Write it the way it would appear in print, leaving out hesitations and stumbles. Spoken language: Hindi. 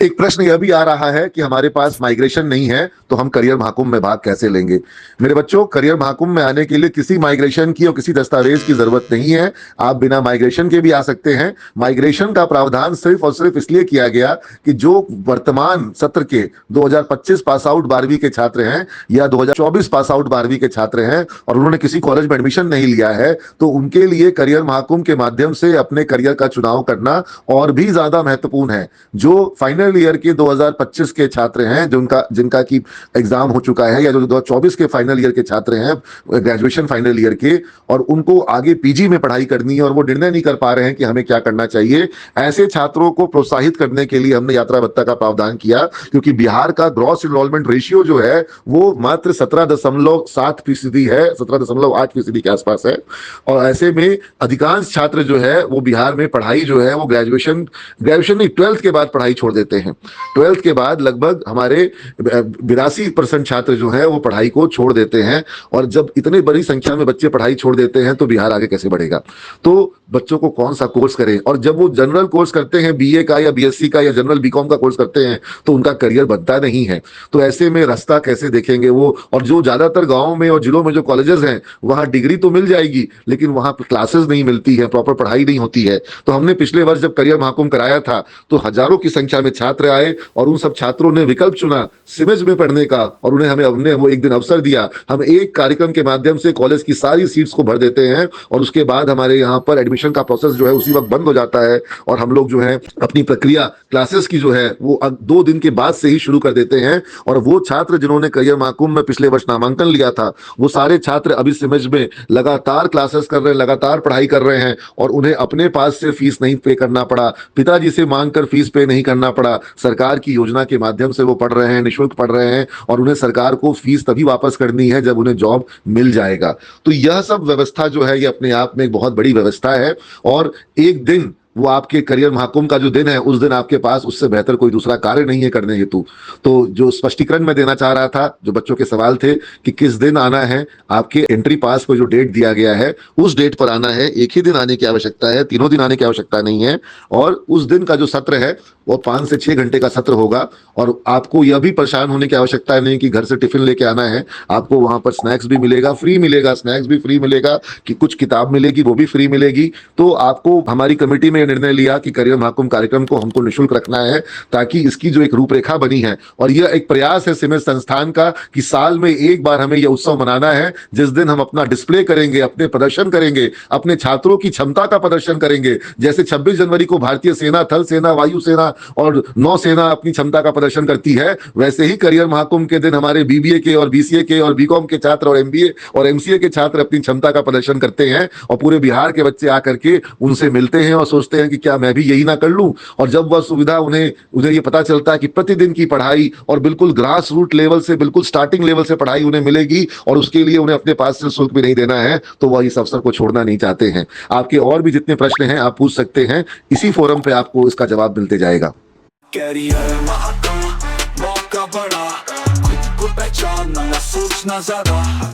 एक प्रश्न यह भी आ रहा है कि हमारे पास माइग्रेशन नहीं है तो हम करियर महाकुंभ में भाग कैसे लेंगे। मेरे बच्चों, करियर महाकुंभ में आने के लिए किसी माइग्रेशन की और किसी दस्तावेज की जरूरत नहीं है। आप बिना माइग्रेशन के भी आ सकते हैं। माइग्रेशन का प्रावधान सिर्फ और सिर्फ इसलिए किया गया कि जो वर्तमान सत्र के 2025 पास आउट 12वीं के छात्र हैं या 2024 पास आउट 12वीं के छात्र हैं और उन्होंने किसी कॉलेज में एडमिशन नहीं लिया है, तो उनके लिए करियर महाकुंभ के माध्यम से अपने करियर का चुनाव करना और भी ज्यादा महत्वपूर्ण है। जो फाइनल ईयर के 2025 के छात्र हैं, जिनका की एग्जाम हो चुका है, या जो 2024 के फाइनल ईयर के छात्र हैं, ग्रेजुएशन फाइनल ईयर के, और उनको आगे पीजी में पढ़ाई करनी है और वो निर्णय नहीं कर पा रहे हैं कि हमें क्या करना चाहिए, ऐसे छात्रों को प्रोत्साहित करने के लिए हमने यात्रा भत्ता का प्रावधान किया। क्योंकि बिहार का ग्रॉस एनरोलमेंट रेशियो जो है वो मात्र 17.7% है, 17.8% के आसपास है। और ऐसे में अधिकांश छात्र जो है वो बिहार में पढ़ाई जो है वो ग्रेजुएशन नहीं, 12th के बाद पढ़ाई छोड़ देते हैं। 12th के बाद लगभग हमारे 82% छात्र जो है वो पढ़ाई को छोड़ देते हैं। और जब इतने बड़ी संख्या में बच्चे पढ़ाई छोड़ देते हैं तो बिहार आगे कैसे बढ़ेगा। तो बच्चों को कौन सा कोर्स करें, और जब वो जनरल कोर्स करते हैं, बीए का या बीएससी का या जनरल बीकॉम का कोर्स करते हैं, तो उनका करियर बनता नहीं है। तो ऐसे में रास्ता कैसे देखेंगे वो। और जो ज्यादातर गांवों में और जिलों में जो कॉलेजेस हैं वहां डिग्री तो मिल जाएगी लेकिन वहां क्लासेस नहीं मिलती है, प्रॉपर पढ़ाई नहीं होती है। तो हमने पिछले वर्ष जब करियर महाकुंभ कराया था तो हजारों की संख्या में छात्र आए और उन सब छात्रों ने विकल्प चुना सिमेज में पढ़ने का, और उन्हें हमने वो एक दिन अवसर दिया। हम एक कार्यक्रम के माध्यम से कॉलेज की सारी सीट्स को भर देते हैं और उसके बाद हमारे यहाँ पर एडमिशन का प्रोसेस जो है उसी वक्त बंद हो जाता है और हम लोग जो है अपनी प्रक्रिया क्लासेस की जो है वो 2 दिन के बाद से ही शुरू कर देते हैं। और वो छात्र जिन्होंने करियर महाकुंभ में पिछले वर्ष नामांकन लिया था वो सारे छात्र अभी सिमेज में लगातार क्लासेस कर रहे हैं, लगातार पढ़ाई कर रहे हैं, और उन्हें अपने पास से फीस नहीं पे करना पड़ा, पिताजी से मांगकर फीस पे नहीं करना पड़ा। सरकार की योजना के माध्यम से वो पढ़ रहे हैं, निःशुल्क पढ़ रहे हैं, और उन्हें सरकार को फीस तभी वापस करनी है जब उन्हें जॉब मिल जाएगा। तो यह सब व्यवस्था जो है ये अपने आप में एक बहुत बड़ी व्यवस्था है। और एक दिन वो आपके करियर महाकुंभ का जो दिन है उस दिन आपके पास उससे बेहतर कोई दूसरा कार्य नहीं है करने हेतु। तो जो स्पष्टीकरण मैं देना चाह रहा था, जो बच्चों के सवाल थे कि किस दिन आना है, आपके एंट्री पास को जो डेट दिया गया है उस डेट पर आना है। एक ही दिन आने की आवश्यकता है, तीनों दिन आने की आवश्यकता नहीं है। और उस दिन का जो सत्र है वो 5 से 6 घंटे का सत्र होगा। और आपको यह भी परेशान होने की आवश्यकता नहीं कि घर से टिफिन लेके आना है। आपको वहां पर स्नैक्स भी मिलेगा, फ्री मिलेगा, स्नैक्स भी फ्री मिलेगा, कि कुछ किताब मिलेगी वो भी फ्री मिलेगी। तो आपको हमारी कमेटी में निर्णय लिया कि करियर महाकुंभ कार्यक्रम को हमको निःशुल्क रखना है, ताकि इसकी जो एक रूपरेखा बनी है, और यह एक प्रयास है सिमेज संस्थान का कि साल में एक बार हमें यह उत्सव मनाना है जिस दिन हम अपना डिस्प्ले करेंगे, अपने प्रदर्शन करेंगे, अपने छात्रों की क्षमता का प्रदर्शन करेंगे। जैसे 26 जनवरी को भारतीय सेना, थल सेना, वायु सेना और नौसेना अपनी क्षमता का प्रदर्शन करती है, वैसे ही करियर महाकुंभ के दिन हमारे बीबीए के और बीसीए के और बीकॉम के छात्र और एमबीए और एमसीए के छात्र अपनी क्षमता का प्रदर्शन करते हैं। और पूरे बिहार के बच्चे आकर के उनसे मिलते हैं और सोचते हैं कि क्या मैं भी यही ना कर लूं। और जब वह सुविधा उन्हें ये पता चलता है कि प्रतिदिन की पढ़ाई और बिल्कुल ग्रास रूट लेवल से, बिल्कुल स्टार्टिंग लेवल से पढ़ाई उन्हें मिलेगी और उसके लिए उन्हें अपने पास से शुल्क भी नहीं देना है, तो वह इस अवसर को छोड़ना नहीं चाहते हैं। आपके और भी जितने प्रश्न हैं आप पूछ सकते हैं, इसी फोरम पे आपको इसका जवाब मिलते जाएगा। करियर महाकुंभ मौका बड़ा, खुद को पहचानना, सोचना ज्यादा।